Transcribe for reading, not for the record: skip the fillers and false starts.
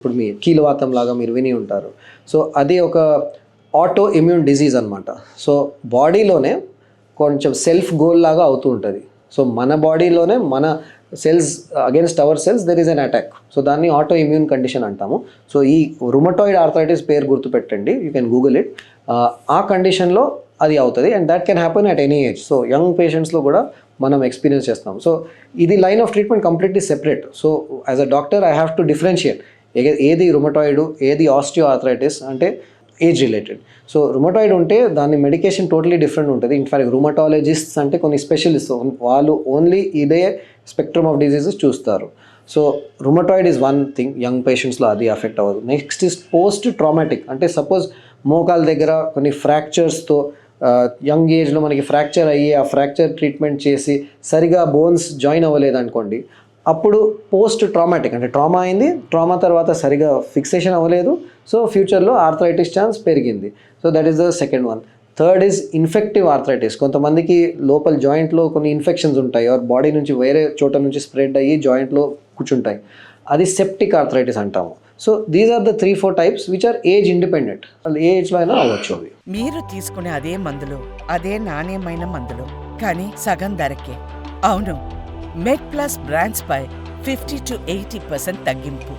ఇప్పుడు మీ కీలువాతం లాగా మీరు విని ఉంటారు. సో అది ఒక ఆటో ఇమ్యూన్ డిజీజ్ అనమాట. సో బాడీలోనే కొంచెం సెల్ఫ్ గోల్ లాగా అవుతూ ఉంటుంది. సో మన బాడీలోనే మన cells against our cells there is an attack. So దాన్ని ఆటో ఇమ్యూన్ కండిషన్ అంటాము. సో ఈ రుమటాయిడ్ ఆర్థరైటిస్ పేరు గుర్తుపెట్టండి, యూ కెన్ గూగుల్ ఇట్. ఆ కండిషన్లో అది అవుతుంది and that can happen at any age. So young పేషెంట్స్లో కూడా మనం ఎక్స్పీరియన్స్ చేస్తాం. సో ఇది line of treatment completely separate. So as a doctor I have to differentiate ఏది రుమటాయిడ్, ఏది ఆస్టియో ఆర్థరైటిస్ అంటే ఏజ్ రిలేటెడ్. సో రుమటాయిడ్ ఉంటే దాని మెడికేషన్ టోటలీ డిఫరెంట్ ఉంటుంది. ఇన్ఫాక్ట్ రుమటాలజిస్ట్స్ అంటే కొన్ని స్పెషలిస్ట్, వాళ్ళు ఓన్లీ ఇదే స్పెక్ట్రమ్ ఆఫ్ డిజీజెస్ చూస్తారు. So rheumatoid is one thing, young పేషెంట్స్లో అది అఫెక్ట్ అవ్వదు. Next is post traumatic. అంటే సపోజ్ మోకాల దగ్గర కొన్ని ఫ్రాక్చర్స్తో యంగ్ ఏజ్లో మనకి ఫ్రాక్చర్ అయ్యి ఆ ఫ్రాక్చర్ ట్రీట్మెంట్ చేసి సరిగా బోన్స్ జాయిన్ అవ్వలేదు అనుకోండి, అప్పుడు పోస్ట్ ట్రామాటిక్ అంటే ట్రామా అయింది, ట్రామా తర్వాత సరిగా ఫిక్సేషన్ అవ్వలేదు, సో ఫ్యూచర్లో ఆర్థరైటిస్ ఛాన్స్ పెరిగింది. So that is the second one. Third is infective arthritis. కొంతమందికి లోపల జాయింట్లో కొన్ని ఇన్ఫెక్షన్స్ ఉంటాయి ఆర్ బాడీ నుంచి వేరే చోట నుంచి స్ప్రెడ్ అయ్యి జాయింట్లో కూర్చుంటాయి, అది సెప్టిక్ ఆర్థరైటిస్ అంటాము. So these are the 3-4 types which are age independent. ఏ ఏజ్లో అయినా అవ్వచ్చు అవి. మీరు తీసుకునే అదే మందులు, అదే నాణ్యమైన మందులు, కానీ సగం ధరకే. అవును, మెడ్ ప్లస్ బ్రాండ్స్ పై 50-80% తగ్గింపు.